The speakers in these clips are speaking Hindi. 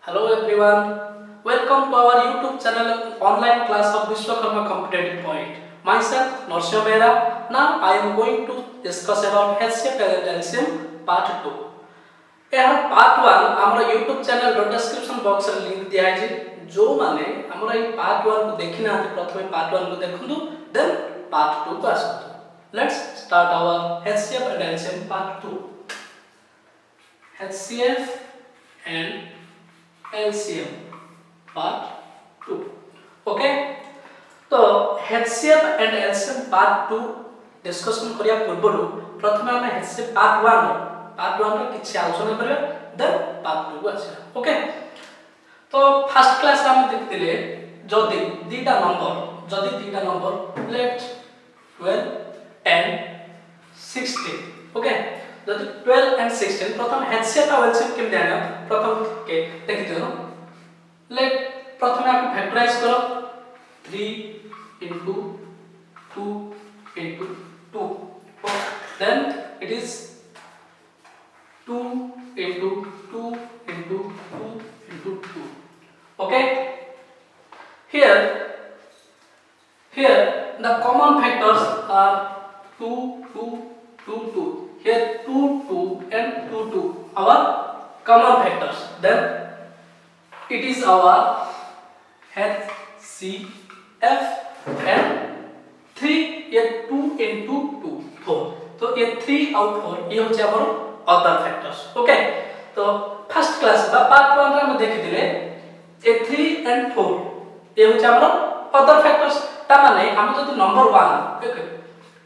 Hello everyone, welcome to our YouTube channel online class of Vishwakarma Competitive Point. Myself Narsingh Behera. Now I am going to discuss about HCF and LCM part 2. यार part 1 हमरा YouTube channel रो description box रे link दिया है जो माने हमरा ई part 1 को देखि ना प्रथमे part 1 को देखंदु then part 2 को आसंतु. Let's start our HCF and LCM part 2. HCF and LCM part 2. Okay, तो HCF and LCM part 2 discussion करिया पूर्वरु प्रथमे हम HCF part 1 रे किछि आलोचना करिया देन part 2 को आछा. ओके, तो फर्स्ट क्लास रे हम देखतिले जदी दीटा नंबर लेट 12 10 16. ओके, जदि 12 and 16 प्रथम HCF और LCM केम देना प्रथम के देखि दियो. लेट प्रथमे आप फैक्टराइज करो 3 into 2 into 2. Then it is 2 into 2 into 2 into 2. Okay, here the common factors are 2 2 2 2. Here 2 2 and 2 2 our common factors. Then it is our HCF and 3 ये 2 into 2 4. तो ये 3 और 4 ये होचे हमर अदर फैक्टर्स. ओके, तो फर्स्ट क्लास बा पार्ट 1 रे हम देखि दिले ये 3 and 4 ये होचे हमर अदर फैक्टर्स. ता माने हम जदि नंबर 1 ओके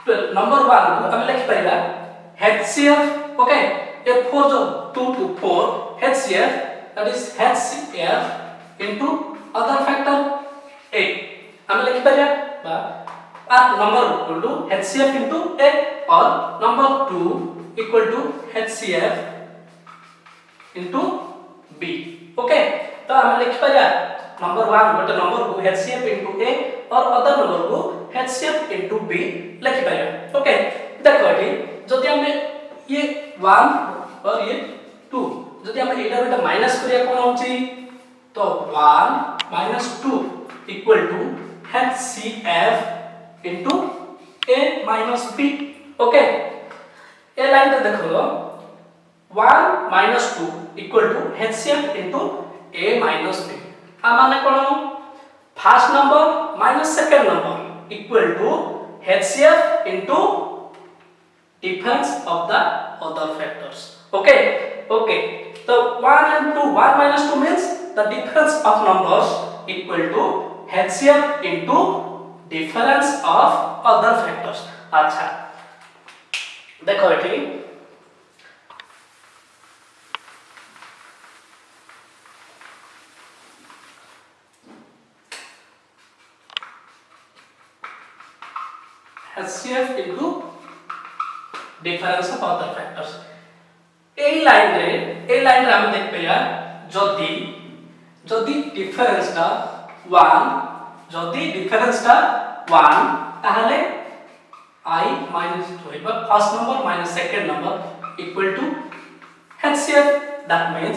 12 नंबर 1 को हम लिखि परिबा HCF. ओके, ये 4 जो 2 to 4 HCF, that is HCF into other factor 8 हम लिखि परिया बा part number equal to HCF into A और number 2 equal to HCF into B. Okay, तो हम लिखि परिया नंबर 1 गोटे नंबर को HCF into A और अदर नंबर को HCF into B लिखि परिया. ओके, देखो एठी जदि हम ये 1 और ये 2 जदि हम एटा बेटा माइनस करिया कोन होची तो 1 minus 2 equal to HCF into A minus B. Okay, A line पे देखो 1 minus 2 equal to HCF into A minus B. आ माने कोन first number minus second number equal to HCF into difference of the other factors. Okay, so 1 and 2 1 minus 2 means the difference of numbers equal to HCF into difference of other factors. अच्छा, देखो एठी HCF into difference of other factors. A line रे हम देख पेया जदी डिफरेंस टा 1 ताहले I minus 2 बा first number minus second number equal to HCF. That means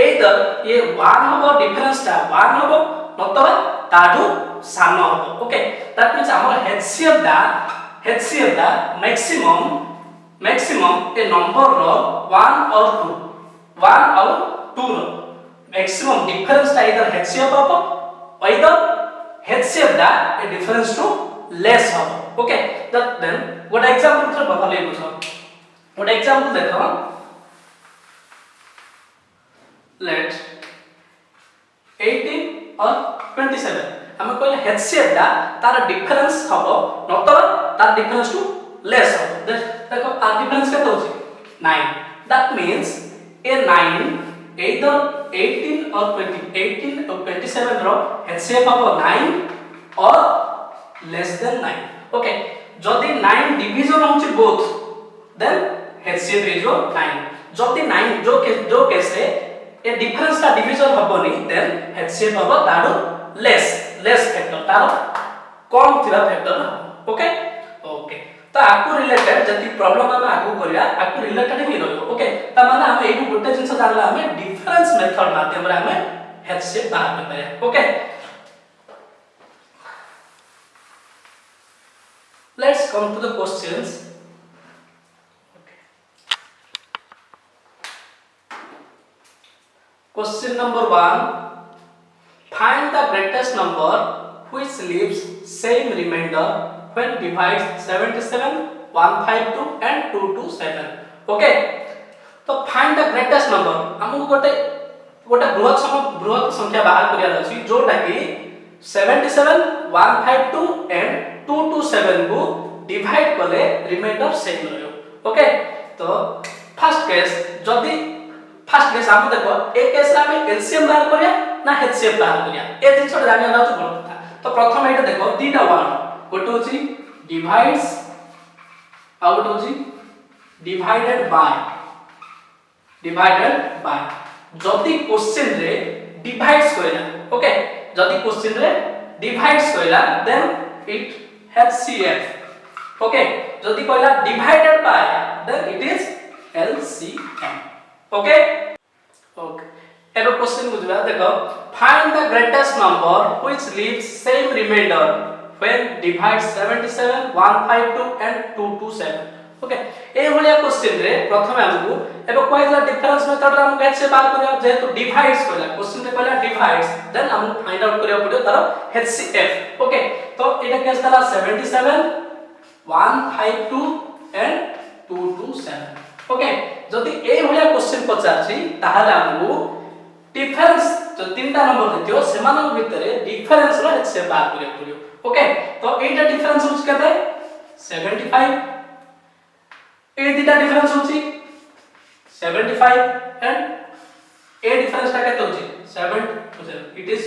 either ये 1 हो डिफरेंस टा 1 हो नतबा ताडू सानो हो. ओके, दैट मींस हमर HCF दा मैक्सिमम ए नंबर रो 1 और 2 रो मैक्सिमम डिफरेंस ता इधर HCF हो either HCF दा ए डिफरेंस टू लेस हो. ओके, देन व्हाट एग्जांपल थ्रो बाबा ले बुझो व्हाट एग्जांपल देखो लेट 18 और 27 हम कहले HCF दा तार डिफरेंस हो नतबा तार डिफरेंस टू लेस हो. देखो आ डिफरेंस केते होची 9. दैट मींस ए 9 either 18 or 27 रो HCF हो 9 और less than 9. ओके, जदी 9 डिवीजन होची बोथ देन HCF इज 9. जदी 9 जो केस रे ए डिफरेंस का डिवीजन हबोनी देन HCF हो तारो लेस फैक्टर तारो कम थिबा फैक्टर. ओके, तो आकु रिलेटेड जति प्रॉब्लम हम आगु करिया आकु रिलेटेड ही रहयो ओके त माने हम एही गोटे जिंस जानला हम डिफरेंस मेथड माध्यम रे हम HCF बाहर कर पाया okay let's come to the questions question number 1 find the greatest number which leaves same remainder when divides 77 152 and 227 okay तो find the greatest number हमको गोटे बृहत संख्या बाहर करिया अछि जोटा कि 77 152 and 227 को डिवाइड करले रिमाइंडर सेम रहयो ओके तो फर्स्ट केस जदी फर्स्ट केस हम देखो एक केस रे हम एलसीएम बाहर करिया ना एचसीएफ बाहर करिया ए जिंस जानिया ना बड़ कथा तो प्रथम एटा देखो तीटा वर्ड गोटे होची डिवाइड्स आउट होची डिवाइडेड बाय जदी क्वेश्चन रे डिवाइड्स करिला ओके जदी क्वेश्चन रे डिवाइड्स करिला देन इट HCF ओके जदी कहला divided by then it is LCM okay okay एबे क्वेश्चन बुझबा देखो find the greatest number which leaves same remainder when divide 77 152 and 227 okay ए भलिया क्वेश्चन रे प्रथमे हमकु एबे कहला डिफरेंस मेथड रे हम कैसे बात करिया जेतु डिवाइड्स कहला क्वेश्चन रे कहला डिवाइड्स देन हम फाइंड आउट करिया पड़ियो तार HCF ओके तो एटा केस तला 77 152 एंड 227 ओके जदी ए भलिया क्वेश्चन पचारछि ताहाले हमकु डिफरेंस जो तीनटा नंबर देतियो सेमानक भितरे डिफरेंस रो HCF बाहर करिया पड़ियो ओके तो एटा डिफरेंस होछ केते 75 ए दिटा डिफरेंस होछि 75 एंड ए डिफरेंस ता केते होछि 7 to 7 इट इज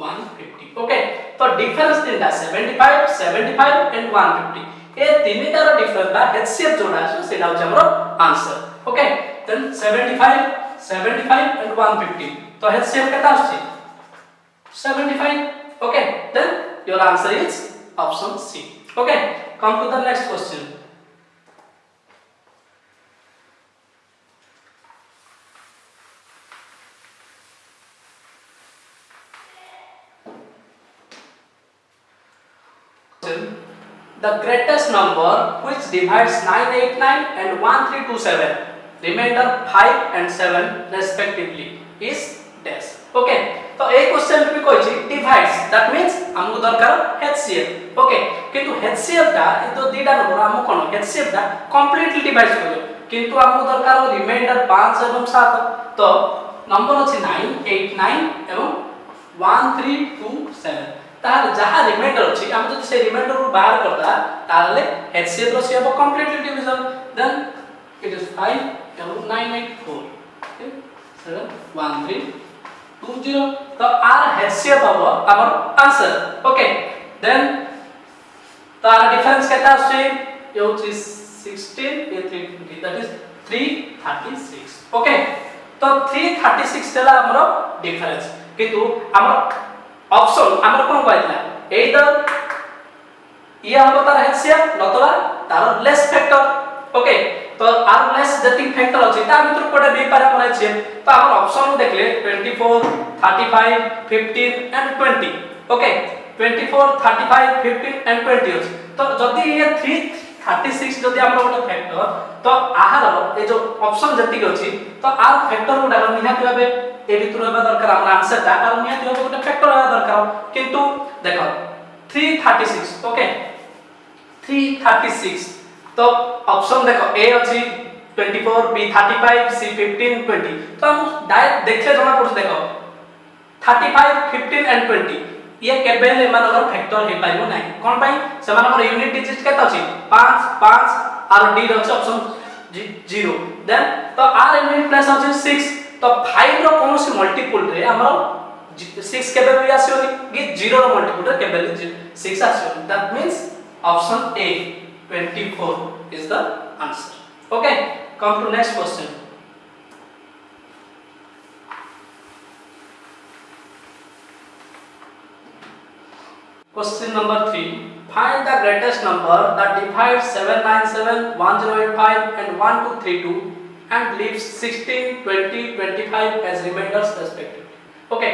150 ओके तो डिफरेंस तीनटा 75 75 एंड 150 ए तीनटा रो डिफरेंस बा HCF जोडा आछो सेटा होछि हमरो आंसर ओके देन 75 75 एंड 150 तो HCF केता आछी 75 okay then your answer is option C okay come to the next question the greatest number which divides 989 and 1327 remainder 5 and 7 respectively is dash okay तो ए क्वेश्चन भी कोइ छी डिवाइड्स दैट मींस हमको दरकार HCF ओके किंतु HCF दा ए तो दीटा नंबर हम कोन HCF दा कंप्लीटली डिवाइड करियो किंतु हमको दरकार रिमाइंडर 5 एवं 7 तो नंबर अछि 989 एवं 1327 तार जहा रिमाइंडर अछि हम जदि से रिमाइंडर को बाहर करता ताले HCF रो से completely division then it is 5 एवं 984 ओके 71320 तो आर HCF हबो हमर आंसर ओके देन तार डिफरेंस केता अछि यो 16 ए 320 दैट इज 336 ओके तो 336 देला हमर डिफरेंस किंतु हमर ऑप्शन हमर कोन कहला एइदर या हम तार HCF नतवा तार लेस फैक्टर ओके तो आर लेस जति फैक्टर अछि ता भीतर कोडे दे पारे हमरा छै तो हमर ऑप्शन देखले 24 35 15 एंड 20 ओके 24 35 15 एंड 20 अछि तो जदी ये 336 जदी हमर गोटे फैक्टर तो आहार ए जो ऑप्शन जति अछि तो आर फैक्टर गुडा निहाती भाबे ए भीतर हेबा दरकार हमरा आंसर ता आर निहाती भाबे गोटे फैक्टर हेबा दरकार किंतु देखो 336 ओके 336 तो ऑप्शन देखो ए अछि 24 बी 35 सी 15 20 तो हम डायरेक्ट देखले जमा पड़छ देखो 35 15 एंड 20 ये केबेल मानकर फैक्टर हे पाइबो नै कोन पई से मानकर यूनिट डिजिट केता अछि 5 5 आर डी अछि ऑप्शन 0 देन तो आर यूनिट प्लस अछि 6 तो 5 रो कोनोसी मल्टीपल रे हमरो 6 केबे भी आसीओनी कि 0 रो मल्टीपल रे केबे 6 आसीओनी that means option A 24 is the answer. Okay, come to next question. Question number 3. find the greatest number that divides 797, 1085 and 1232 and leaves 16, 20, 25 as remainders respectively. Okay,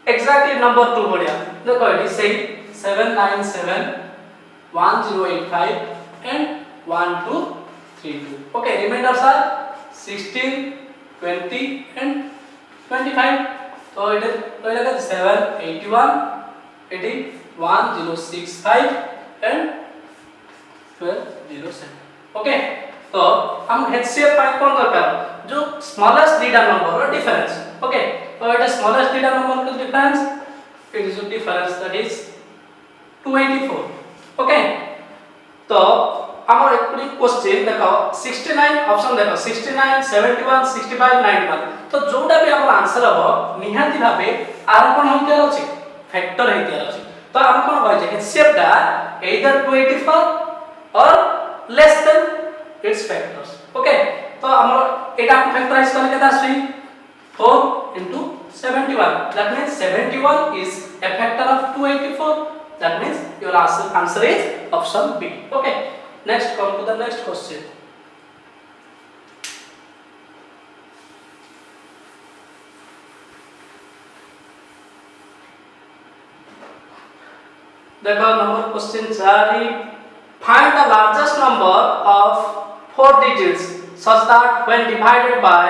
exactly number 2 बढ़िया देखो it is saying 797, 1085 and 1232. Okay, remainders are 16, 20 and 25. So it is 781, 1065 and 1207. Okay, तो हम HCF पाई कौन दरकार जो स्मॉलेस्ट डीटा नंबर और डिफरेंस. Okay, तो it is smallest data number का difference, it is the difference that is 284. Okay, तो हमर एक क्वेश्चन देखो 69 ऑप्शन देखो 69, 71, 65, 91. तो जोटा भी हमर आंसर हबो निहाती भाबे आर कोन होते अछि फैक्टर हेते अछि. तो हम कोन कहै छै HCF दा either 284 or less than its factors. Okay, तो हमर एटा को फैक्टराइज करके केता आसी 4 into 71. That means 71 is a factor of 284. That means your answer is option B. Okay, next come to the next question. देखो number question 4. Find the largest number of 4 digits such that when divided by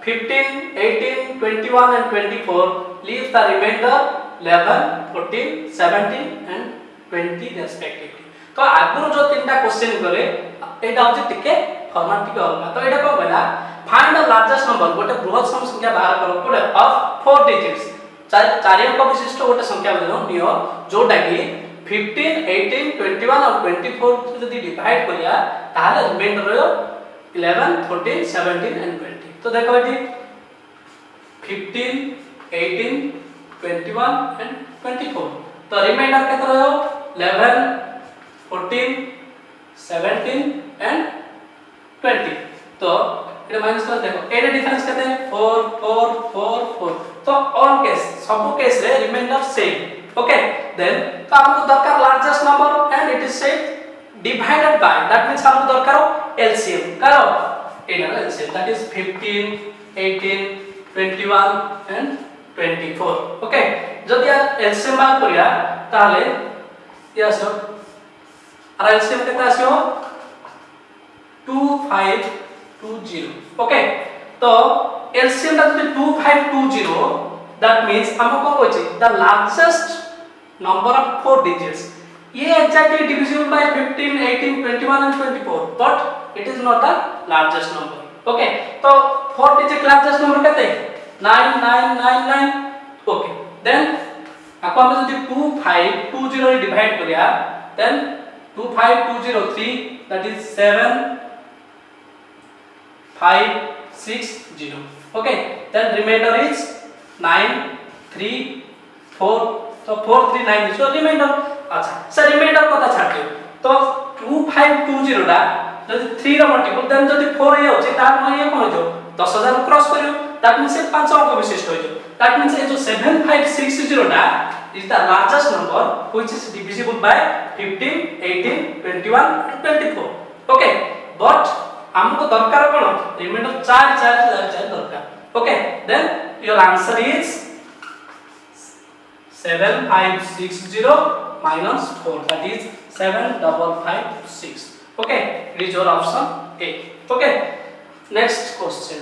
15, 18, 21 and 24 leaves the remainder 11, 14, 17 and 20 respectively. तो आगुरो जो तीनटा क्वेश्चन करे एटा होचे टिके फॉर्मेट टिके अलगा. तो एटा को कहला फाइंड द लार्जेस्ट नंबर गोटे बृहत सम संख्या बाहर करो कोडे ऑफ 4 डिजिट्स. चारि अंक विशिष्ट गोटे संख्या बनो नियो जोटा कि 15, 18, 21 और 24 जदी डिवाइड करिया ताले रिमाइंडर रो 11, 14, 17 and 20. तो देखो एटी 15, 18, 21 and 24. तो रिमाइंडर केते रहो 11, 14, 17 and 20. तो एटा माइनस कर देखो एटा डिफरेंस केते 4 4 4 4. तो ऑल केस सब केस रे रिमाइंडर सेम. ओके, देन तो हमको दरकार largest number and it is said divided by. That means हमको दरकार एलसीएम करो एटा LCM that is 15, 18, 21 and 24. Okay, जदि एलसीएम बात करिया ताले यस आर एलसीएम केता आसीओ 2520. ओके, तो एलसीएम दा 2520 दैट मींस हमको कोन कहै the largest number of 4 digits. ये exactly divisible by 15, 18, 21 and 24, but it is not the largest number. Okay, तो 4 डिजिट लार्जेस्ट नंबर केते 9999. ओके, देन आपको हम जदि 2520 रे डिवाइड करिया then 25203 that is 7560. Okay, then reminder is 934. तो 439 इज रिमाइंडर. अच्छा सर रिमाइंडर कथा छाड़ दियो. तो 2520 दा जदि 3 रो मल्टीपल देन जदि 4 हे होचे तार मन ये कोन जो 10000 क्रॉस करियो. दैट मींस 5 अंक विशिष्ट हो जो. दैट मींस ये जो 7560 दा is the largest number which is divisible by 15, 18, 21 and 24. Okay, but हमको दरकार कोन रिमाइंडर 4 4 4 4 दरकार. Okay, then your answer is 7560 minus 4, that is 7556. Okay, it is your option A. Okay, next question.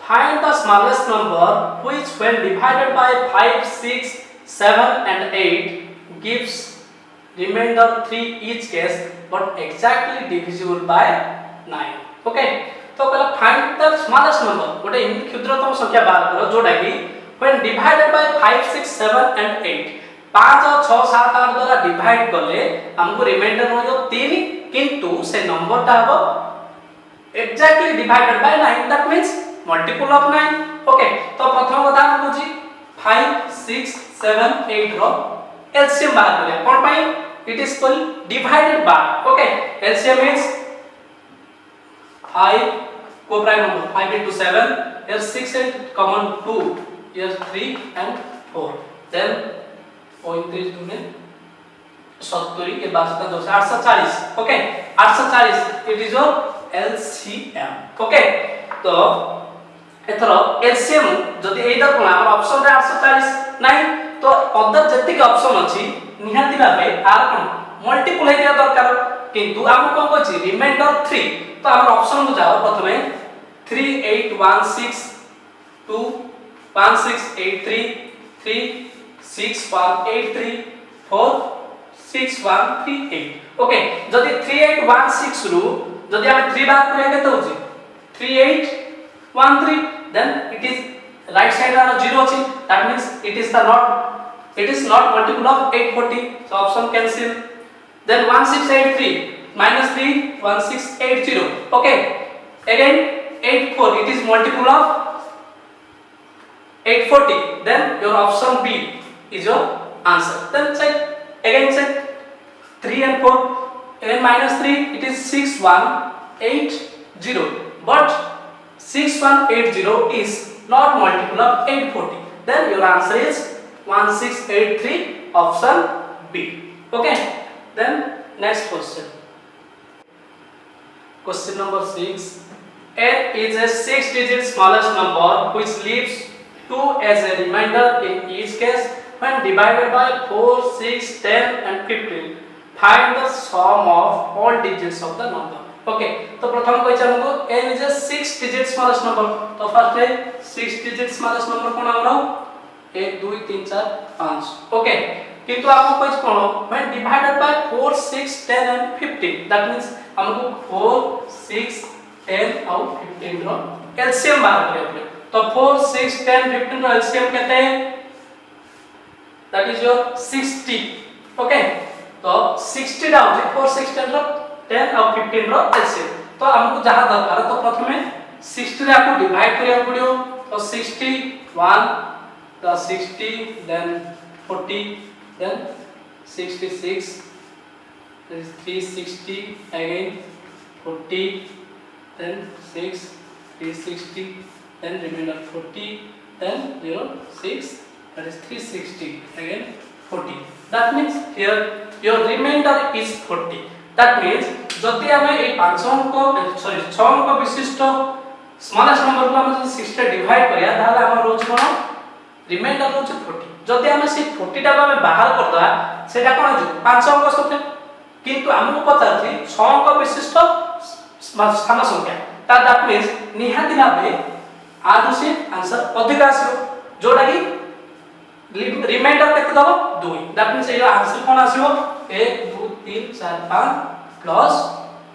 Find the smallest number which when divided by 5, 6, 7 and 8 gives remainder 3 each case but exactly divisible by 9. Okay, तो पहला find the smallest number गोटे इनकी क्षुद्रतम संख्या बाहर करो जोटा कि when divided by 5, 6, 7 and 8 5 और 6, 7, 8 द्वारा डिवाइड करले हमको रिमाइंडर हो 3 किंतु से नंबर ता हो exactly divided by 9. that means multiple of 9. Okay, तो प्रथम कथा हम बुझी 5, 6, 7, 8 रो एलसीएम बाहर करिया कोन पाई it is called divided by. Okay, LCM is 5 co-prime number 5 into 7, here 6 and common 2, here 3 and 4, then 35 दुने 70 के बाद का 840. Okay, 840 it is your LCM. Okay, तो एथरो LCM जदि एटा कोन हमर ऑप्शन रे 840 नाही तो अदर जति के ऑप्शन अछि निहाती भाबे आर कोन मल्टीपल हे दरकार किंतु हम कोन कहछि रिमाइंडर 3 तो हमर ऑप्शन को जाओ प्रथमे 3816 21683 36183 46138. ओके जदि 3816 रु जदि हम 3 बार करिया केते होछि 3813 then it is right side are 0 अछि that means it is not multiple of 840, so option cancel. Then 1683 minus 3 1680. Okay, again 84 it is multiple of 840, then your option B is your answer. Then check 3 and 4, again minus 3 it is 6180, but 6180 is not multiple of 840, then your answer is 1683, option B. Okay, then next question number 6. N is a 6-digit smallest number which leaves 2 as a remainder in each case when divided by 4, 6, 10 and 15. Find the sum of all digits of the number. Okay, तो प्रथम कहै छै हमको n is a 6-digit smallest number. तो फर्स्ट है 6-digit smallest number कोन हमरो 1 2 3 4 5. Okay, किंतु आपको कहै छै कोन when divided by 4, 6, 10 and 15, that means हमको 4, 6, 10 और 15 रो LCM बाहर करियो पड़े. तो 4, 6, 10, 15 रो LCM केते that is your 60. Okay, तो 60 दा होछि 4, 6, 10 रो 10 और 15 रो LCM. तो हमको जहां दरकार तो प्रथमे 60 रे आपको डिवाइड करिया पड़ियो. तो 61 plus 60 then 40 then 66, there is 360 again 40 then 6 360 then remainder 40 then 6 that is 360 again 40. That means here your remainder is 40. That means जदि हमें ए 6 अंक विशिष्ट स्मॉलेस्ट नंबर को हम 6 रे डिवाइड करिया ताले हमर रोज कोन रिमाइंडर रोज 40. जदि हमें से 40 टा हमें बाहर कर दवा सेटा कोन हो 5 अंक संख्या किंतु हमको पता अछि 6 अंक विशिष्ट स्थान संख्या that means निहाती भाबे आदि से आंसर अधिक आसीबो जोडा कि रिमाइंडर केते दबो 2. that means ये आंसर कोन आसीबो 1 2 3 4 5 प्लस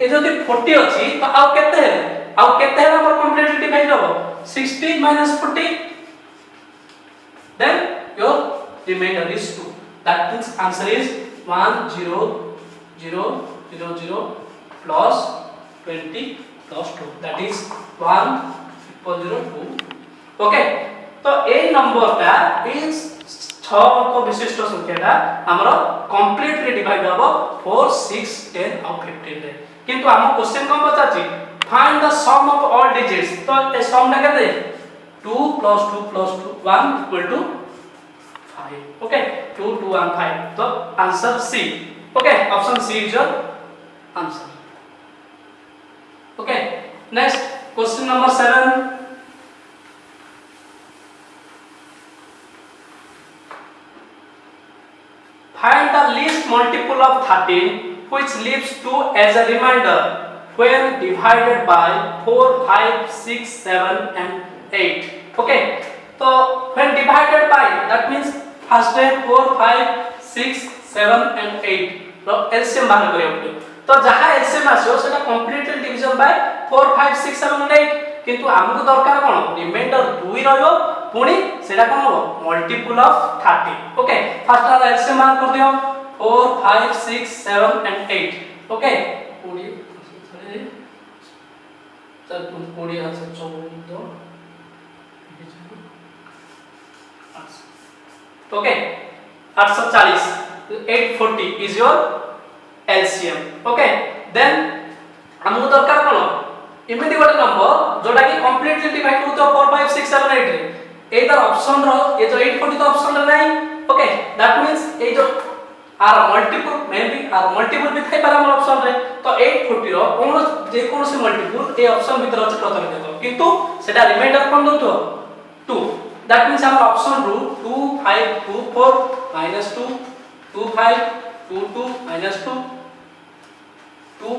ए जदि 40 अछि तो आउ केते है हमर कंप्लीटली डिवाइड होबो 60 minus 40, then your remainder is 2. that means answer is 10000 plus 20 plus 2, that is 1002. Okay, तो ए नंबर का इस 6 अंक विशिष्ट संख्याटा हमरो कंप्लीटली डिवाइड होबो 4, 6, 10 और 15 रे. किंतु हम क्वेश्चन कोन बताछि find the sum of all digits. तो ए सम ना केते 2 plus 2 plus 2 1 equal to 5. Okay, 2 2 1 5. तो answer C. Okay, option C is your answer. Okay, next question number 7. Find the least multiple of 13 which leaves 2 as a remainder when divided by 4, 5, 6, 7 and 8. Okay, so when divided by, that means first day 4, 5, 6, 7 and 8 तो LCM बाहर करियो पड़े. तो जहां LCM आसीयो सेटा कंप्लीटली डिवीजन बाय 4, 5, 6, 7 and 8 किंतु हमको दरकार कोन रिमाइंडर 2 रहयो पुनी सेटा कोन हो मल्टीपल ऑफ 30. ओके, फर्स्ट वाला LCM बाहर कर दियो 4, 5, 6, 7 and 8. ओके 20 तब 20 है 14 okay 840 840 is your LCM okay then हमको दरकार कोन इमिति गोटे नंबर जोटा कि कंप्लीटली डिवाइड होतो 4 5 6 7 8 रे एदर ऑप्शन रो ये जो 840 तो ऑप्शन रे नहीं ओके दैट मींस ए जो are multiple may be are multiple भी थाई पारा हमर ऑप्शन रे तो 840 रो कोन जे कोन से मल्टीपल ए ऑप्शन भीतर अछि प्रथम देखो किंतु सेटा रिमाइंडर कोन दउतो 2 दैट मींस हमर ऑप्शन रो 2 5 2 4 -2 2 5 2 2 -2 2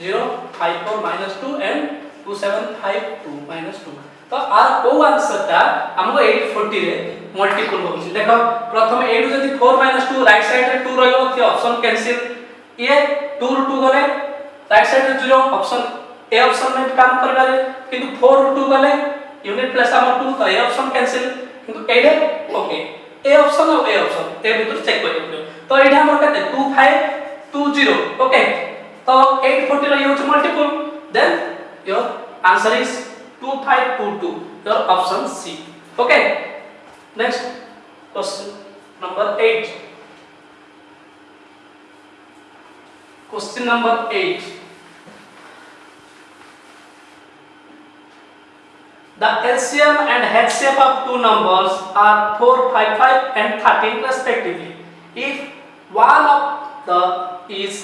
0 5 4 -2 and 2 7 5 2 -2 तो आर को आंसर ता हमको 840 रे मल्टीपल होछि देखो प्रथम 8 जदी 4 -2 राइट साइड रे 2 रहयो त ऑप्शन कैंसिल ये 2 रू 2 गले राइट साइड रे 0 ऑप्शन ए ऑप्शन में काम करबा रे किंतु 4 रू 2 गले यूनिट प्लस हमर 2 तो ए ऑप्शन कैंसिल किंतु एडे ओके ए ऑप्शन और ए ऑप्शन ए भीतर चेक करियो तो एडे हमर कते 2 5 2 0 ओके तो 840 रो use multiple then your answer is 2522 your option C okay next question number 8 question number 8 the LCM and HCF of two numbers are 455 and 13 respectively if one of the is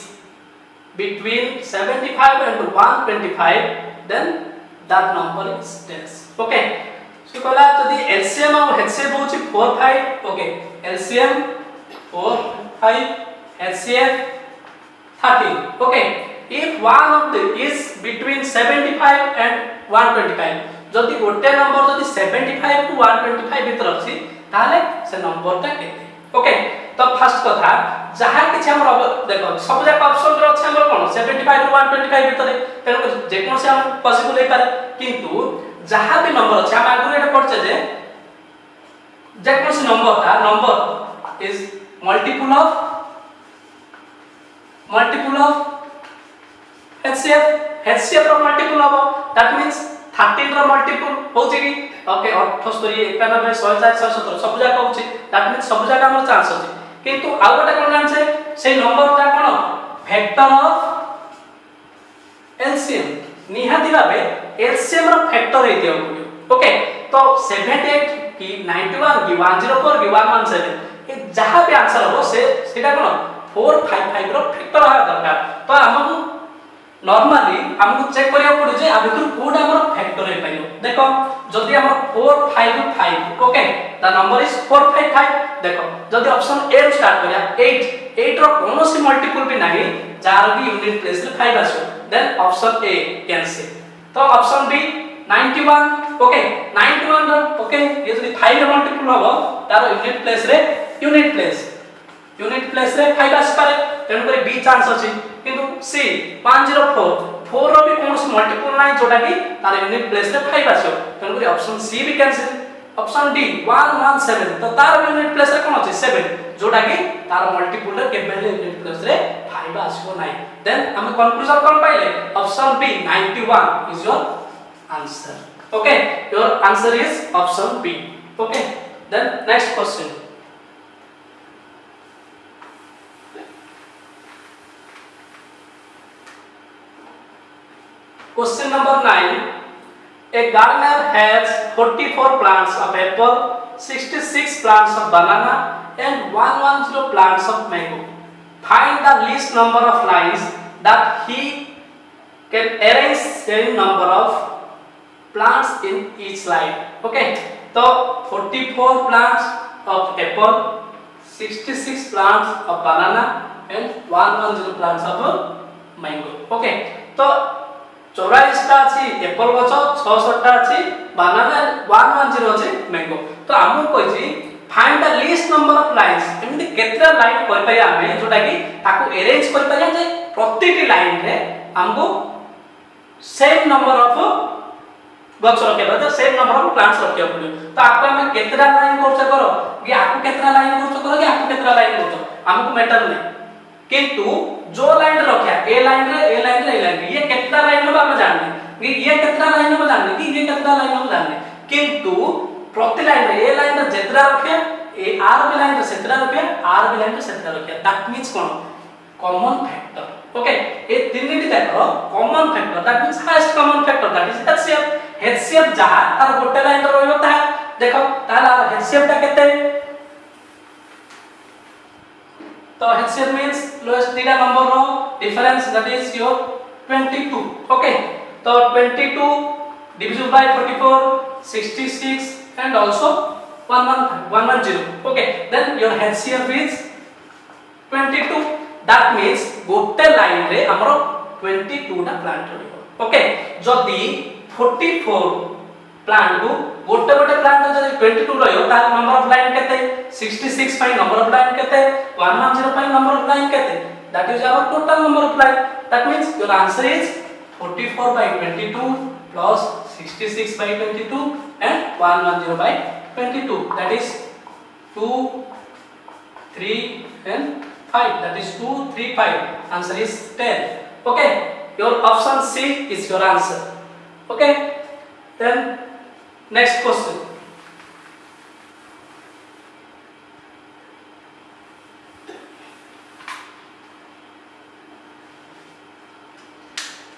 between 75 and 125 then that number is 10 okay so कहला जदी LCM और HCF होची 4 5 okay LCM 4 5 HCF 13 okay if one of the is between 75 and 125 जदी गोटे नंबर जदी 75 टू 125 भीतर अछि ताले से नंबर ता केते ओके तो फर्स्ट कथा जहा कि हमर देखो सब जाक ऑप्शन रे अछि हमर कोन 75 टू 125 भीतर तेन जे कोन से हम पॉसिबल हे पारे किंतु जहा भी नंबर अछि हम आगु एटा पढ़छे जे कोन से number is multiple of HCF रो मल्टीपल हो दैट मींस 13 रो मल्टीपल होछि कि ओके 78 91 104 117 सब जाक होछि दैट मींस सब जाक हमर चांस अछि किंतु आ गोटे कोन जानछे से नंबर ता कोन फैक्टर ऑफ LCM निहाती भाबे LCM रो फैक्टर हे दियो ओके तो 78 की 91 की 104 की 117 ए जहां भी आंसर हो से सेटा कोन 455 रो फैक्टर हा दरकार तो हमहु नॉर्मली हमहु चेक करिया पड़े जे आ भितर कोडा हमर फैक्टर हे पाइयो देखो जदी हमर 455 ओके द नंबर इज 455 देखो जदी ऑप्शन ए रो स्टार्ट करिया 8 रो कोनोसी मल्टीपल भी नाही जार भी यूनिट प्लेस रे 5 आसो देन ऑप्शन ए कैंसिल तो ऑप्शन बी 91 ओके 91 रो ओके ये जदी 5 रो मल्टीपल होबो तार यूनिट प्लेस रे 5 आस पारे तेन करे बी चांस अछि किंतु सी 104 4 रो भी कोनोसी मल्टीपल नाही जोटा कि तार यूनिट प्लेस रे 5 आसो तेन करे ऑप्शन सी भी कैंसिल ऑप्शन डी 117 तो तार यूनिट प्लेस रे कोन अछि 7 जोटा कि तार मल्टीपल रे केबेले यूनिट प्लेस रे 5 आसो नाही देन हम कंक्लूजन कोन पाइले option B 91 is your answer okay your answer is option B okay then next question question number 9 a gardener has 44 plants of apple 66 plants of banana and 110 plants of mango find the least number of lines that he can arrange same number of plants in each line okay so 44 plants of apple 66 plants of banana and 110 plants of mango okay तो 44 टा अछि एप्पल गछ 66 टा अछि बनाना 110 अछि मैंगो तो हमहु कहै छी find the least number of lines एमिति केतरा लाइन कर पाया हमें जोटा कि ताको अरेंज कर पाया जे प्रतिटी लाइन रे हमको सेम नंबर ऑफ गछ रखेबा तो सेम नंबर ऑफ प्लांट्स रखिया पड़ियो तो आपको हमें केतरा लाइन करछ करो कि आपको केतरा लाइन करछ करो कि आपको केतरा लाइन करछ हमको मैटर नहीं किंतु जो लाइन रखया ए लाइन रे ये केतरा लाइन हम जानने कि ये केतरा लाइन हम जानने कि ये केतरा लाइन हम जानने किंतु प्रति लाइन रे ए लाइन रे जेतरा रखे ए आर बी लाइन सेतरा रखिया आर बी लाइन सेतरा रखिया दैट मींस कोन कॉमन फैक्टर ओके ए तीनटी जाकर common factor that means highest common factor that is HCF जहा तार गोटे लाइन रहइबो ता देखो ताला एचसीएफ ता केते तो एचसीएफ मींस लोएस्ट दीटा नंबर रो difference that is your 22 okay तो 22 divisible by 44 66 and also 110 okay then your HCF is 22 that means गोटे लाइन रे हमरो 22 टा प्लांट रहइबो ओके जदी 44 प्लांट को गोटे गोटे प्लांट जदी 22 रहइबो ता नंबर ऑफ लाइन केते 66 पाई नंबर ऑफ लाइन केते 110 पाई नंबर ऑफ लाइन केते that is our total number of line that means your answer is 44 by 22 plus 66 by 22 and 110 by 22 that is 2 3 and 5 that is 2 3 5 answer is 10 okay your option C is your answer okay then next question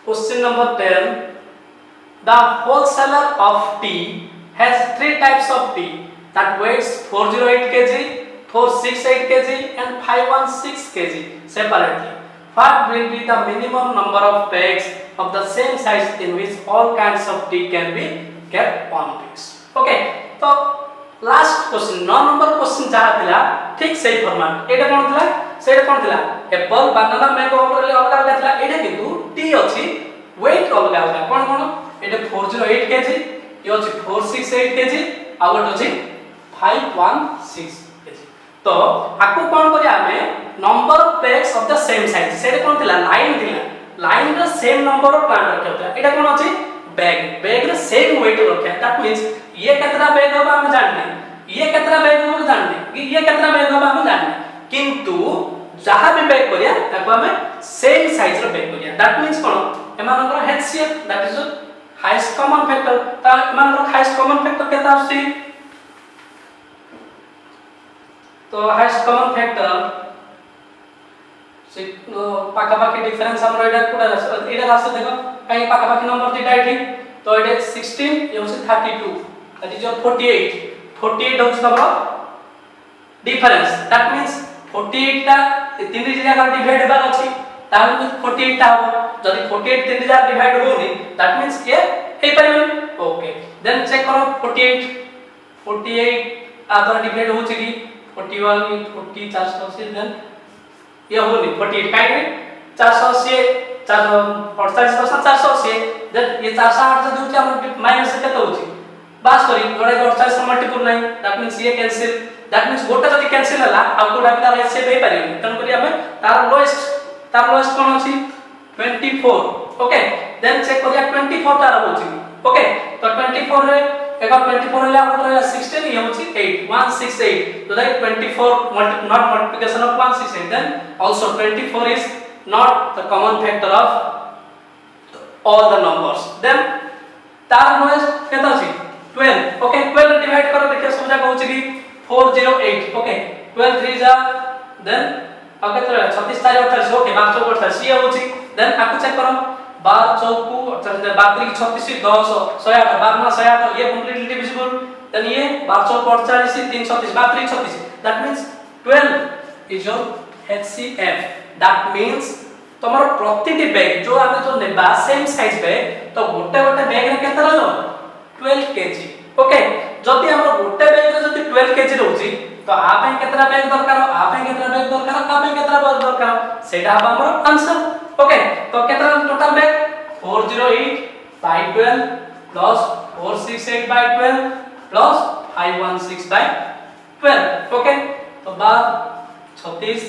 question number 10 the wholesaler of tea has three types of tea that weighs 408 kg 468 kg and 516 kg separately what will be the minimum number of bags of the same size in which all kinds of tea can be kept one piece okay तो last question 9 number question जहा थिला ठीक सही फॉर्मेट एटा कोन थिला सेटा कोन थिला एप्पल बनाना मैंगो अलग अलग थिला एटा किंतु टी अछि weight अलग अलग कोन कोन एटा 408 kg यो अछि 468 kg आ गोट अछि 516 kg तो आकु कोन करी आमे number of bags of the same size सेटा कोन थिला लाइन रे सेम नंबर ऑफ प्लांट रखिया एटा कोन अछि बैग रे सेम वेट रखिया दैट मींस ये कितना बैग होबा हम जानने ये कितना बैग होबा जानने ये कितना बैग होबा हम जानने किंतु जहां भी बैग करिया ताको हमें सेम साइज रो बैग करिया दैट मींस कोन एमानकर HCF that is highest common factor ता एमानकर हाईएस्ट कॉमन फैक्टर केता आसी तो हाईएस्ट कॉमन फैक्टर से पाका पाकी डिफरेंस हमरो एटा कोडा एटा रास्ता देखो कहीं पाका पाकी नंबर दिटा एठी तो एटा 16 ये 32 that is your 48 होछ तमरो डिफरेंस दैट मींस 48 टा तीन जगह डिवाइड हेबार अछि ताहले 48 टा हो जदी 48 तीन जगह डिवाइड होनी दैट मींस ये हे परिबन ओके देन चेक करो 48 आदर डिवाइड होछि कि 41 40 480 देन ये होनी 48 काहे 480 448 480 देन ये 408 जदी होछि हम माइनस केते होछि बास करी जोड़े 48 से मल्टीपल नहीं दैट मींस ये कैंसिल दैट मींस गोटा जदी कैंसिल हला आ गोटा भी तार एचसीएफ हे परिबन तन करी हमें तार लोएस्ट कोन अछि 24 ओके देन चेक करिया 24 तार होछि ओके तो 24 रे एकर 24 ले आउट रहला 16 ये होछि 8 168 तो that 24 not multiplication of 168 then also 24 is not the common factor of all the numbers then तार लोएस्ट केता अछि 12 ओके 12 डिवाइड करो देखिए समझा कहूछ कि 408 ओके 12 3 जा देन ओके तो 36 4 28 ओके 12 28 ये होची देन आकु चेक करो 12 चौकू 32 36 10 108 12 108 ये कंप्लीटली डिविजिबल देन ये 12 48 336 32 36 that means 12 is your HCF that means तमरो प्रतिटी बैग जो आमे जो नेबा सेम साइज बैग तो गोटे गोटे बैग रे केते रहलो 12 kg ओके जदी हमर गोटे बैग रे जदी 12 kg रहउची तो आ पे केतना बैग दरकार आ पे केतना बैग दरकार आ पे केतना बैग दरकार सेटा हबा हमर आंसर ओके तो केतना total bag 408 by 12 plus 468 by 12 plus 516 by 12 okay तो 12 36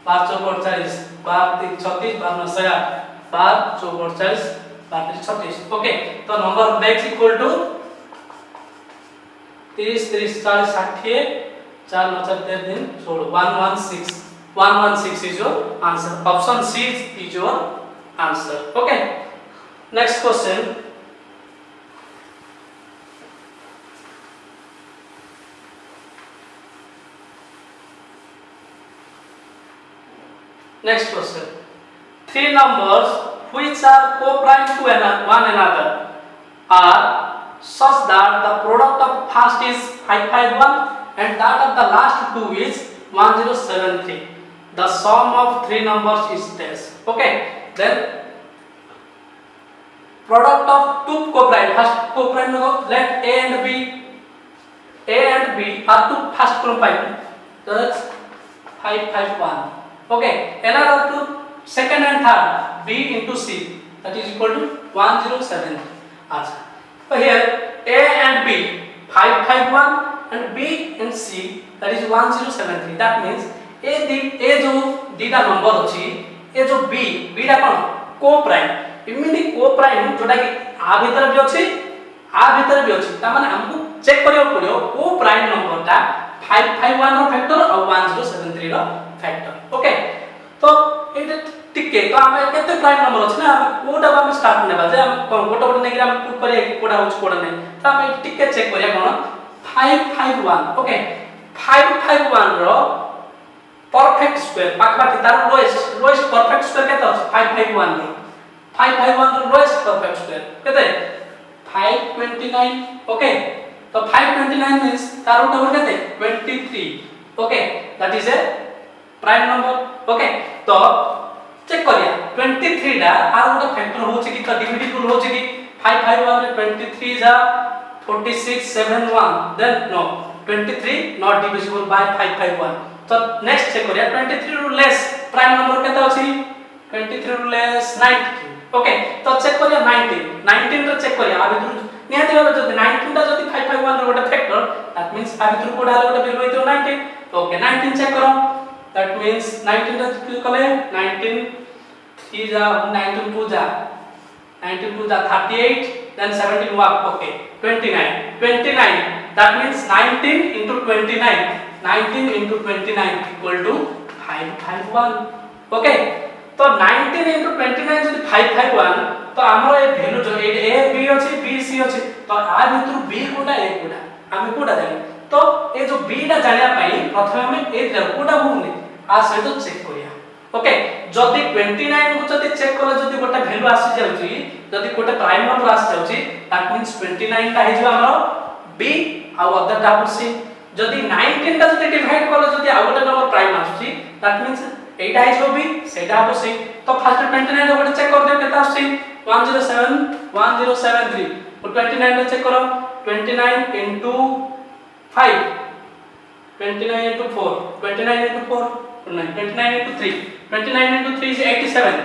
5 48 12 36 12 108 12 48 12 36 ओके तो number of bags equal to 30 30 40 60 4 9 4 दिन 16 116 is your answer option C is your answer okay next question Next question. Three numbers which are co-prime to one another are such that the product of first is 551 and that of the last two is 1073. The sum of three numbers is this. Okay. Then product of two co-prime. First co-prime let A and B. A and B are two first co-prime. That's 551. Okay. Another two second and third B into C, that is equal to 107. Answer. So here A and B 551 and B and C, that is 1073. That means A जो दीटा नंबर अछि ए जो B टा कोन को प्राइम इमिति को प्राइम जोटा कि आ भीतर भी अछि आ भीतर भी अछि ता माने हमको चेक करियो पड़ियो को प्राइम नंबर टा 551 रो फैक्टर और 1073 रो फैक्टर. ओके. तो एटा टिके तो हम केते प्राइम नंबर अछि ना हम कोटा हम स्टार्ट नेबा जे हम कोटा कोटा नेग्रा हम पुट करिया कोटा होछ कोटा नै तो हम टिके चेक करिया कोन 551. ओके. 551 रो परफेक्ट स्क्वायर पाखपाखी तार लोएस्ट परफेक्ट स्क्वायर केते अछि 551 रो 551 रो लोएस्ट परफेक्ट स्क्वायर केते 529. ओके. तो 529 मींस तार नंबर केते 23. Okay. That is a prime number. Okay. तो चेक करिया 23 टा आर गोटे फैक्टर होछि कि डिविजिबल होछि कि 551 रे 23 जा 4671 then no 23 not divisible by 551. तो नेक्स्ट चेक करिया 23 रो लेस प्राइम नंबर केते अछि 23 रो लेस 90. ओके. तो चेक करिया 19 रे चेक करिया आ भितर निहाती भाबे जदी 19 टा जदी 551 रो गोटे फैक्टर दैट मींस आ भितर कोडा गोटे वैल्यू हेतो 19. ओके. 19 चेक करो that means 19 टा कले 19 3 जा 19 2 जा 38 then 17 walk. Okay. 29 that means 19 into 29 equal to 551. Okay. तो 19 into 29 जदी 551 तो हमरो ए वैल्यू जो ए बी अछि बी सी अछि तो आ भितर बी कोटा ए कोटा हम कोटा जानि तो ए जो बी टा जानिया पई प्रथमे हम ए कोटा होउनी आ सहित चेक करिया. ओके. जदी 29 को जदी चेक करले जदी गोटा वैल्यू आसी जाउची जदी गोटा प्राइम नंबर आसी जाउची दैट मींस 29 टा हिजो हमरो बी आ अदर टा सी. जदी 19 टा जदी डिवाइड करले जदी आ गोटा नंबर प्राइम आसी दैट मींस एटा हिजो बी सेटा हो सी. तो फर्स्ट 29 रो गोटा चेक कर दियो केता आसी 1073 और 29 रो चेक करो 29 into 5 29 into 4 29 into 4 29 into 3 29 into 3 is 87.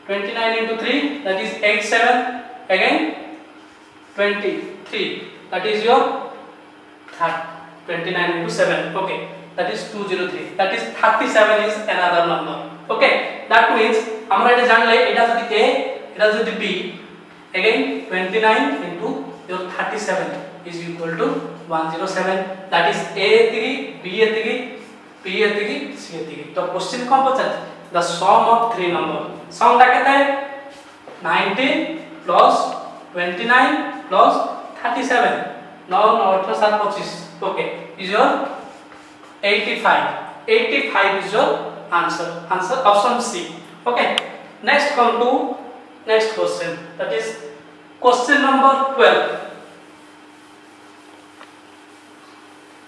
29 into 3 that is 87 again 23 that is your 29 into 7. Okay. That is 203. That is 37 is another number. Okay. That means हमरा एटा जान ले एटा जदी a एटा जदी b again 29 into your 37 is equal to 107. That is a एतिकी b एतिकी p एतिकी c एतिकी. तो क्वेश्चन कोन पछत the sum of three number sum टा केते 19 plus 29 plus 37 9 8 7 25. Okay. is your 85 is your answer option C. Okay. Next come to next question, that is question number 12.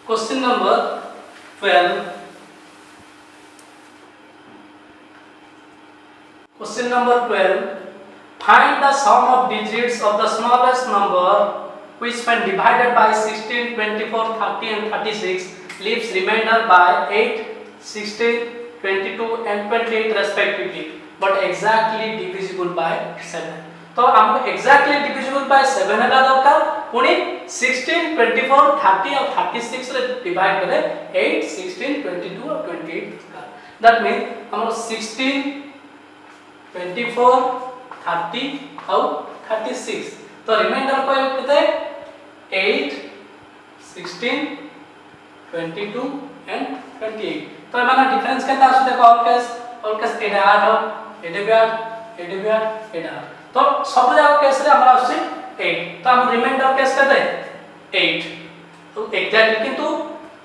Question number 12. Question number 12. Find the sum of digits of the smallest number which when divided by 16, 24, 30 and 36 leaves remainder by 8, 16, 22 and 28 respectively, but exactly divisible by 7. तो हमको exactly divisible by 7 है दरकार पुनी 16, 24, 30 और 36 रे डिवाइड करे 8, 16, 22 और 28 दरकार. That means हमको 16, 24, 30 और 36. तो रिमाइंडर को कितने 8, 16, 22 and 28. तो एमाना डिफरेंस केता आसु देखो ऑल केस एडा आठ एडे भी आठ एडा. तो सब जाक केस रे हमरा आसु 8. तो हम रिमाइंडर केस केते 8. तो एग्जैक्टली किंतु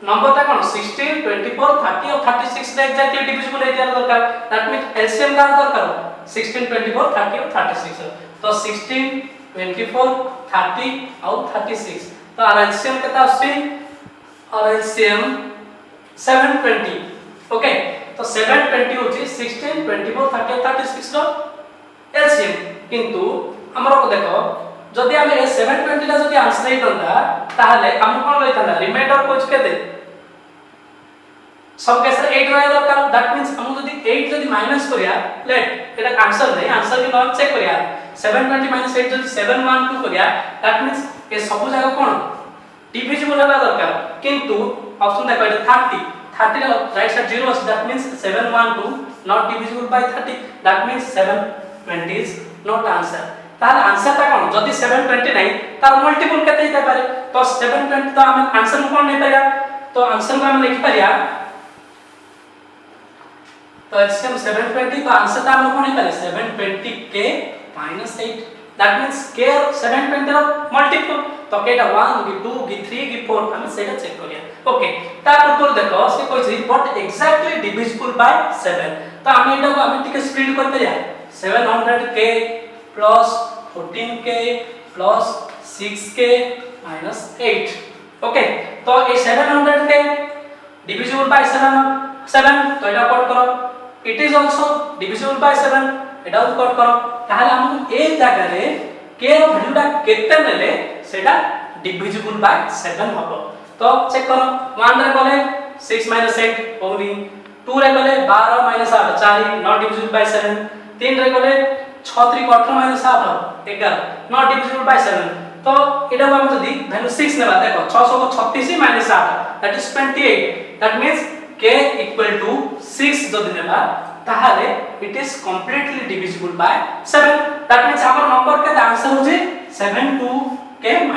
नंबर ता कोन 16 24 30 और 36 रे एग्जैक्टली डिविजिबल हे दिया दरकार दैट मींस एलसीएम का दरकार 16 24 30 और 36 तो 16 24 30 और 36 तो आर एलसीएम केता आसी और एलसीएम 720 ओके तो 720 होची 16 24 30 36 रो एलसीएम किंतु हमरो को देखो जदि आमे 720 ला जदि आंसर हे दंदा ताहले हम कोन लइतंदा रिमाइंडर कोच केते सब केस 8 रहे दरकार दैट मींस हम जदि 8 जदि माइनस करिया लेट एटा आंसर नै आंसर के नॉट चेक करिया 720 8 जदि 712 करिया दैट मींस ए सब जगह कोन डिविजिबल हेबा दरकार किंतु ऑप्शन देखो एटा 30 row right side 0 is that means 712 not divisible by 30 that means 720 is not answer तार आंसर ता कोन जदि 720 नै तार मल्टीपल केते हिता पारे तो 720 तो हम आंसर कोन नै पाया तो आंसर को हम लिखि पारिया तो एलसीएम 720 तो आंसर ता हम कोन नै पारे 720 k - 8 that means k 720 रो मल्टीपल तो केटा 1 की 2 की 3 की 4 हम सेटा चेक करिया ओके ता ऊपर देखो से कोइ बट एग्जैक्टली डिविजिबल बाय 7 तो हम एटा को हम टिके स्प्लिट कर परिया 700k plus 14k plus 6k minus 8 okay तो ए 700k divisible by 7 तो एटा कट करो it is also divisible by 7 Etah cut करो ताहले हम ए जगह रे k रो वैल्यूटा केते नेले सेटा divisible by 7 हबो तो चेक करो 1 रे गले 6 8 होनी 2 रे गले 12 8 4 not divisible by 7 3 रे गले 6 3 18 7 11 not divisible by 7 तो एटा हम जदी वैल्यू 6 नेबा देखो 636 8 that is 28 that means k equal to 6 जदी नेबा ताहाले it is completely divisible by 7 that means our number के आंसर हो जे 72k -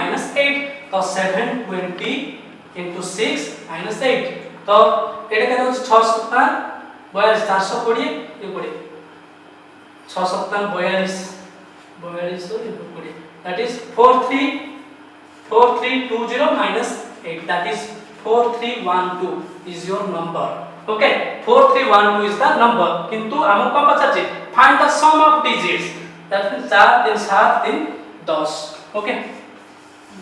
8 तो 720 into 6 minus 8 तो एटा के 6 7 42 420 ये पड़े 6 7 42 42 20 that is 4320 minus 8 that is 4312 is your number okay 4312 is the number किंतु हम को पता छै find the sum of digits that means 4 3 7 3 10 okay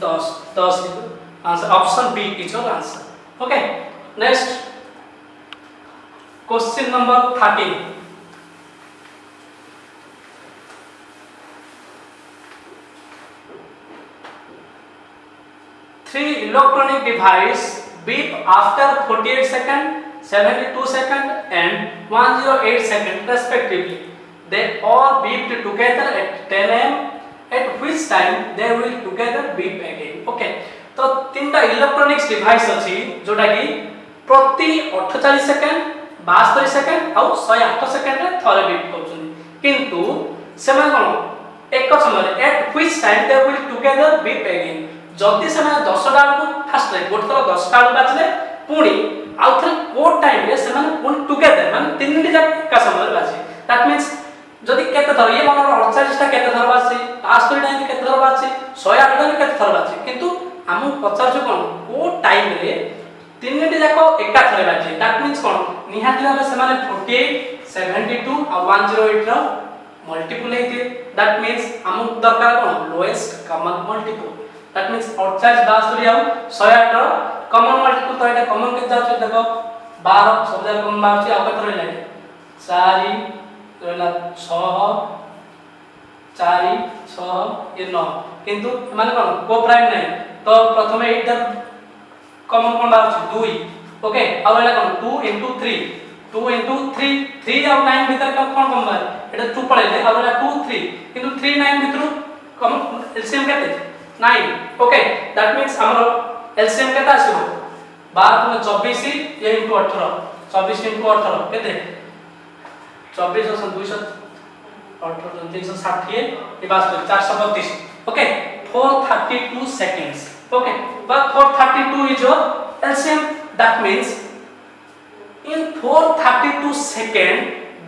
10 answer option B is your answer okay next question number 13 three electronic device beep after 48 second 72 second and 108 second respectively they all beeped together at 10 am at which time they will together beep again okay तो तीनटा इलेक्ट्रॉनिक्स डिवाइस अछि जोटा कि प्रति 48 सेकंड 72 सेकंड और 108 सेकंड रे थरे बीप करछन किंतु समय कोन एक समय at which time they will together beep again जल्दी समय 10 टा को फास्ट रे गोट थरो 10 टा बाजले पुणी आउ थरे कोड टाइम रे समय पुणी टुगेदर माने तीन मिनिट का समय बाजे दैट मींस जदि केते थर ये मनर 48 टा केते थर बाजे 72 टा केते थर बाजे 108 टा केते थर बाजे किंतु हम पचार जो कोन को टाइम रे 3 मिनिट जाको एका थरे बाजे दैट मींस कोन निहाती भाबे से माने 48 72 और 108 रो मल्टीपल हेते दैट मींस हम दरकार कोन lowest common multiple that means 48 72 और 108 रो कॉमन मल्टीपल तो एटा कॉमन के जाउ देखो 12 सब जगह कॉमन बाउची आ केते रहला 4 रहला 6 4 6 ये 9 किंतु माने कोन को प्राइम नै तो प्रथमे एटा कॉमन कोन बाउची 2 ओके अब एला कोन 2 into 3 2 into 3 3 और 9 भीतर का कोन कम बार एटा 2 पड़े अब एला 2 3 किंतु 3 9 भीतर कॉमन एलसीएम केते 9 ओके दैट मींस हमरो एलसीएम केता आसीबो 12 में 24 ये into 18 24 into 18 केते 24 और 200 18 360 ये बात 432 okay 432 seconds okay but 432 is your LCM that means in 432 second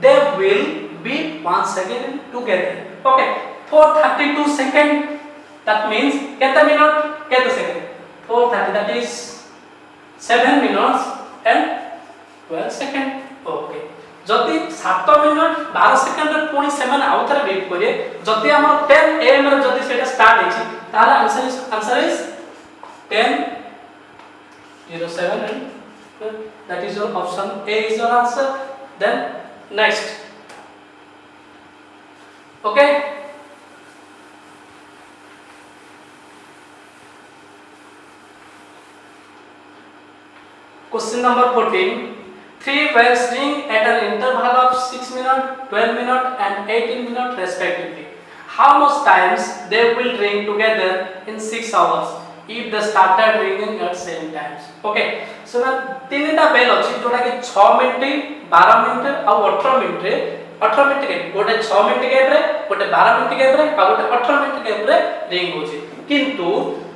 they will be once again together okay 432 second that means kete minute kete second 430 that is 7 minutes and 12 second okay जति 7 मिनिट 12 सेकंड रे पुनी सेमान आउथर वेट करे जति हमर 10 am रे जति सेटा स्टार्ट हेछि तार answer is 10:07 and that is your option A is your answer. Then next okay question number 14 three bells ring at an interval of 6 minutes 12 minutes and 18 minutes respectively. How much times they will ring together in 6 hours if they started ringing at same times. Okay so ना तीनटा बेल अछि जोटा कि 6 मिनिट 12 मिनिट आ 18 मिनिट रे 18 मिनिट के गोटे 6 मिनिट गैप रे गोटे 12 मिनिट गैप रे आ गोटे 18 मिनिट गैप रे रिंग होछि किंतु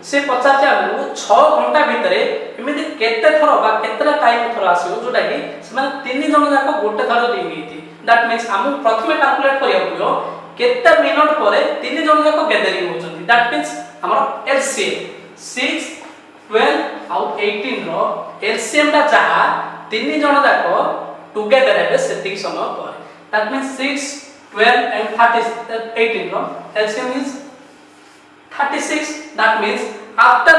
से पचार चालू 6 घंटा भितरे एमिति केते थरो बा केतरा टाइम थरो आसीओ जोटा कि से तीन जण जाक गोटे थरो रिंग हेति दैट मींस हम प्रथमे कैलकुलेट करिया पड़ियो केते मिनिट परे तीन जण जाक गैदरिंग होचंती दैट मींस हमर एलसीएम 6 12 आउट 18 रो एलसीएम ता जहा तीन जण जाक टुगेदर हेबे सेतिक समय पर दैट मींस 6 12 and 18 रो LCM is 36 that means after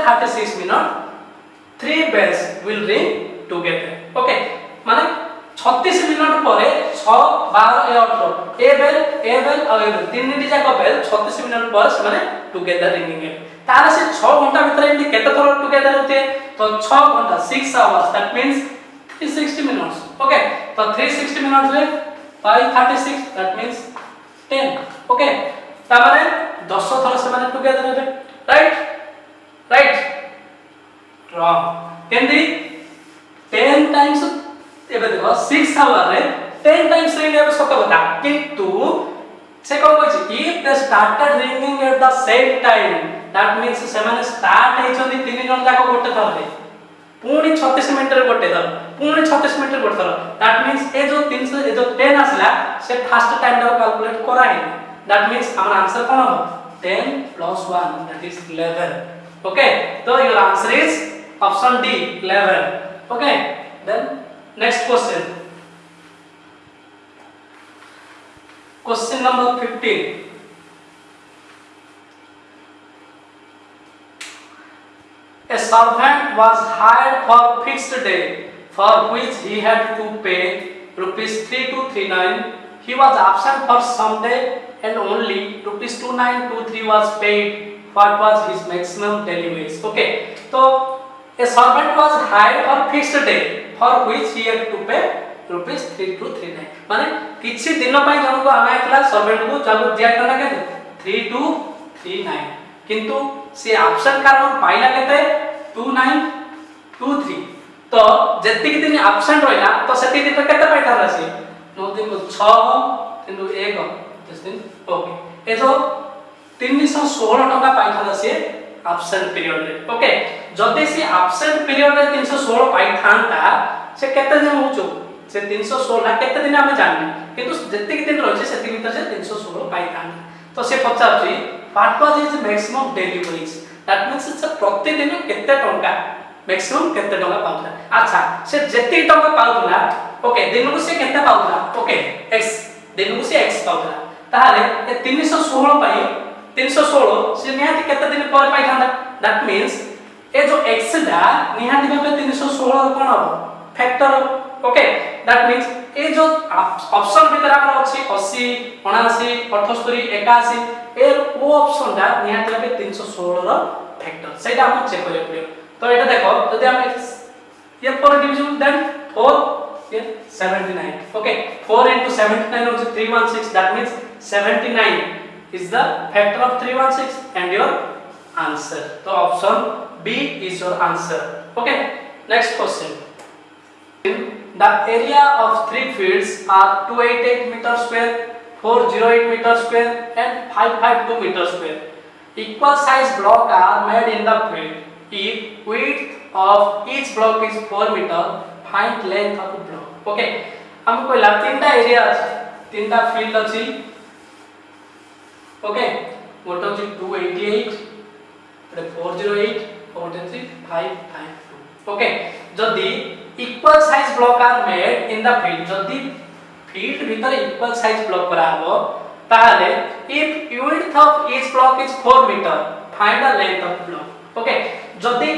36 minutes 3 bells will ring together okay माने 36 मिनिट परे 6 12 18 ए बेल और ए बेल तीन डी जाक बेल 36 मिनिट पर से माने टुगेदर रिंगिंग है तार से 6 घंटा भीतर एंडी केते थरो टुगेदर होते तो 6 घंटा 6 hours that means 360 minutes okay तो 360 minutes रे by 36 that means 10 okay तामाने 10 thorough से माने टुगेदर हेबे राइट रॉन्ग केंदी 10 टाइम्स एबे देखो 6 आवर रे 10 टाइम्स रिंग हेबे सत कथा किंतु से कोन कहछि if they started ringing at the same time that means से माने स्टार्ट हेछोंदी तीन जण जाक गोटे थर रे पुणी 36 मिनिट रे गोटे थर पुणी 36 मिनिट रे गोटे थर दैट मींस ए जो 300 ए जो 10 आसला से फर्स्ट टाइम दा कैलकुलेट करा है that means our answer कौन हो 10 plus 1 that is 11 okay so your answer is option D 11 okay then next question number 15 a servant was hired for fixed day for which he had to pay rupees 3239 he was absent for some day and only rupees 2923 was paid what was his maximum daily wage okay so a servant was hired for fixed day for which he had to pay rupees 3239 माने किछि दिन पय जन को आना एकला सर्वेंट को जागो दिया कना केते 3239 किंतु से ऑप्शन कारण पाइला केते 2923 तो जति दिन एब्सेंट रहला तो सेति दिन केते पाइता रासी नो दिन 6 किंतु 1 this दिन ओके ए जो 316 टका पाइथाला से एब्सेंट पीरियड रे ओके जदि से एब्सेंट पीरियड रे 316 पाइथांता से केते दिन होचो से 316 ला केते दिन हमें जाननी किंतु जति दिन रहছে सेति भीतर से 316 पाइथांता तो से पचारछि what was his maximum daily wage that means से प्रतिदिन केते टका मैक्सिमम केते टका पाउला अच्छा से जति टका पाउला ओके दिन को से केते पाउला ओके x दिन को से x पाउला ताले ए 316 पाई 316 से निहाती केते दिन पर पाई थांदा दैट मींस ए जो x दा निहाती भाबे 316 कोन हो फैक्टर ओके दैट मींस ए जो ऑप्शन भीतर हमर अछि 80 79 78 81 ए ओ ऑप्शन दा निहाती भाबे 316 रो फैक्टर सेटा हम चेक करियो पड़ियो तो एटा देखो जदि हम ये पर डिवीजन देन 4 ये 79 okay 4 into 79 is 316 that means 79 is the factor of 316 and your answer so option B is your answer okay next question the area of three fields are 288 meter square 408 meter square and 552 meter square equal size blocks are made in the field if width of each block is 4 meter find length of the block okay हम कहला तीनटा एरिया अछि तीनटा फील्ड अछि ओके गोटे अछि 288 गोटे 408 43 5 5 2 ओके जदी equal size block are made in the field जदी फील्ड भीतर इक्वल साइज ब्लॉक करा हो ताले if width of each block is 4 meter find the length of block okay जदी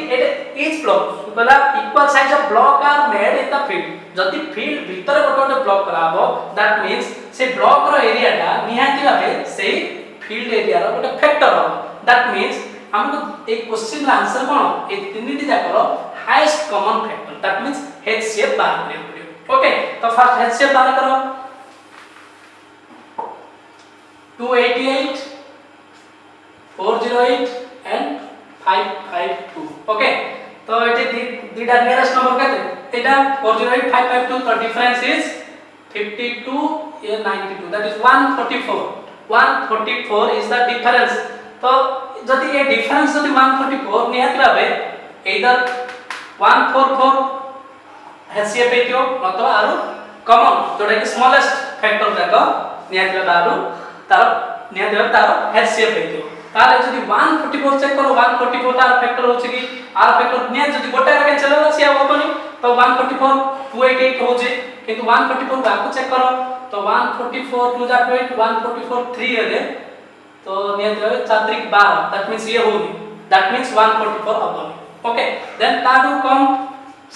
each block बोला equal size of block are made in the field जदी फील्ड भीतर गोटे ब्लॉक करा हो दैट मींस से ब्लॉक रो एरिया टा निहाती भाबे से फील्ड एरिया रो गोटे फैक्टर हो दैट मींस हमको एक क्वेश्चन रा आंसर कोन ए तीनटी जाकर highest common factor that means HCF बाहर करियो पड़ियो ओके तो फर्स्ट HCF बाहर करो 288 408 एंड 552 ओके तो एटी दीटा नियरेस्ट नंबर केते एटा 408 552 तो डिफरेंस इज 52 ये 92 that is 144 is the difference तो जदी ये डिफरेंस जदी 144 निहाती भाबे इधर 144 HCF पेटियो मतलब आरो कॉमन जोटा कि स्मॉलेस्ट फैक्टर जाको निहाती भाबे आरो तार निहाती भाबे तार HCF पेटियो ताले जदी 144 चेक करो 144 तार फैक्टर होछि कि आर फैक्टर निया जदी गोटा रे कैंसिल होला से होबनी तो 144 288 होजे किंतु 144 बाको चेक करो तो 144 2 जा 20 144 3 हेले तो निया भाबे 4 3 12 दैट मींस ये होनी दैट मींस 144 होबनी ओके देन ताडू कम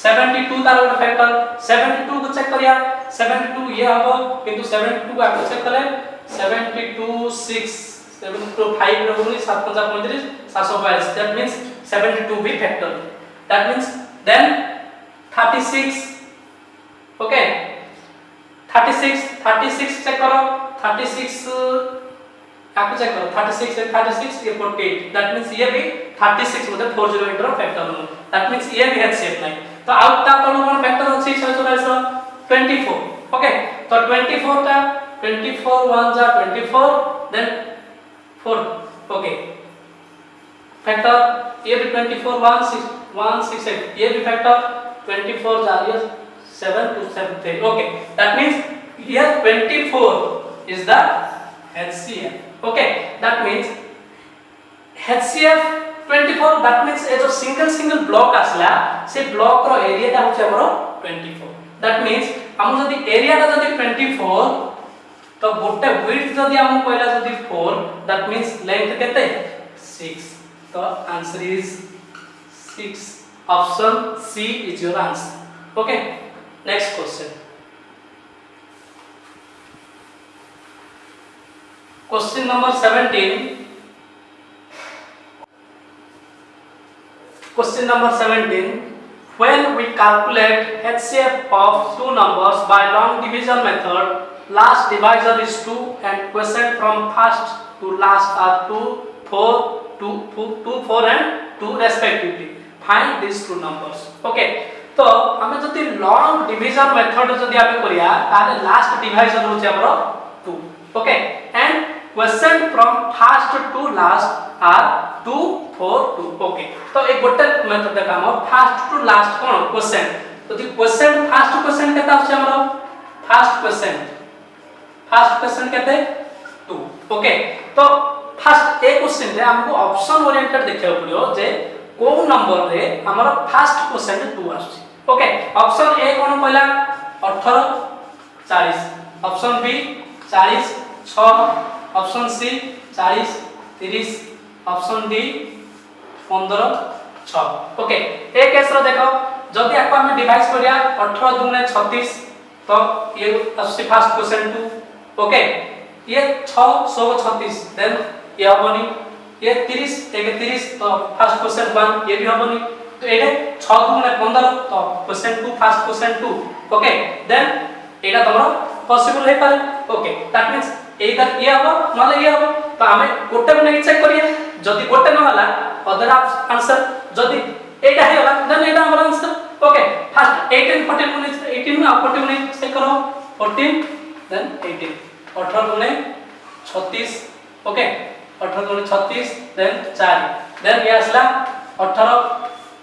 72 तार गोटा फैक्टर 72 को चेक करिया 72 ये हबो किंतु 72 बाको चेक करे 72 6 725 रहुनी 735 722 that means 72 be factor that means then 36 okay 36 check करो 36 आपको चेक करो 36 and 36 ये 48 that means ये भी 36 मतलब 408 रो फैक्टर हो that means ये भी HCF नहीं तो आउट ता कोन फैक्टर अछि 644 24 ओके तो 24 ता 24 1 जा 24 then 4 ओके फैक्टर ये भी 24 168 ये भी फैक्टर 24 जा रही है 7273 okay that means here 24 is the HCF okay that means HCF 24 that means ए जो सिंगल ब्लॉक आसला से ब्लॉक रो एरिया ता होचे हमरो 24 that means हम जदी एरिया ता जदी 24 तो गोटे विड्थ जदी हम कहला जदी 4 दैट मींस लेंथ केते 6 तो answer is 6 option C is your answer okay next question number 17 question number 17 when we calculate HCF of two numbers by long division method last divisor is 2 and quotient from first to last are 2 4 and 2 respectively find these two numbers okay तो हमें जति long division method जति आमे करिया ताले last divisor होचे हमरो 2 okay and quotient from first to last are 2 4 2 okay तो एक गोटे मेथड देखा हम फर्स्ट टू लास्ट कोन क्वेश्चन तो जी क्वेश्चन फर्स्ट क्वेश्चन केता होचे हमरो फर्स्ट क्वेश्चन केते 2 ओके तो फर्स्ट ए क्वेश्चन रे हमको ऑप्शन ओरिएंटेड देखियो पड़ियो जे को नंबर रे हमरो फर्स्ट क्वेश्चन रे 2 आछी ओके ऑप्शन ए कोन कहला 18 40 option B 40 6 option C 40 30 option D 15 6 okay ए केस रो देखो जदी आपको हम डिवाइड करिया 18 दुने 36 तो ये असि फर्स्ट क्वेश्चन 2 ओके ये 6 16 36 देन ये हबनी ये 30 31 तो फर्स्ट क्वेश्चन 1 ये भी हबनी तो एडे 6 दुने 15 तो question 2 first question 2 okay then एटा तमरो पॉसिबल हे पारे ओके दैट मींस एइदर ये हबो नले ये हबो तो हमें गोटे बने चेक करिया जदी गोटे न होला अदर आंसर जदी एटा हे होला देन एटा हमर आंसर ओके फर्स्ट 18 14 गुने 18 ना 14 गुने चेक करो 14 देन 18 18 गुने 36 ओके 18 गुने 36 देन 4 देन ये आसला 18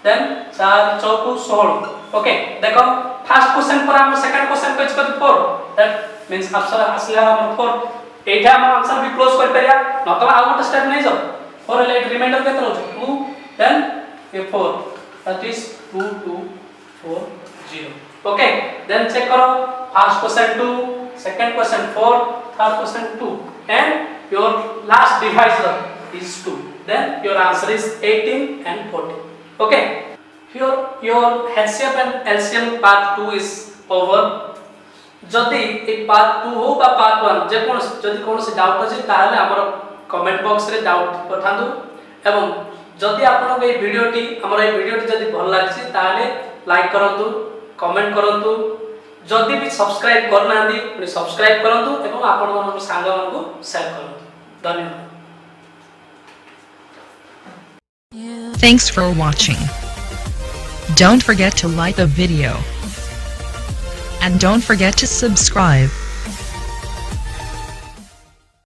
देन 4 4 16 ओके देखो फर्स्ट क्वेश्चन पर हम सेकंड क्वेश्चन पेज कर 4 दैट मींस आंसर आसला हम 4 एटा हम आंसर भी क्लोज कर परिया नतला आ गोटे स्टेप नै जाओ 4 ले रिमाइंडर केते रहछ 2 देन ये 4 that is 2 2 4 0. Okay, then check करो first question 2, second question 4, third question 2 and your last divisor is 2. Then your answer is 18 and 14. Okay, your HCF and LCM part 2 is over. जदि ए पार्ट 2 हो बा पार्ट 1 जे कोन जदि कोन से डाउट अछि ताहले हमर कमेंट बॉक्स रे डाउट पठांदु एवं जदि आपन के वीडियोटी हमर ए वीडियोटी जदि भल लागछि ताहले लाइक करंतु कमेंट करंतु जदि भी सब्सक्राइब करना दी पुनी सब्सक्राइब करंतु एवं आपन मन सांग मन को शेयर करंतु धन्यवाद Thanks for watching. Don't forget to like the video. And don't forget to subscribe.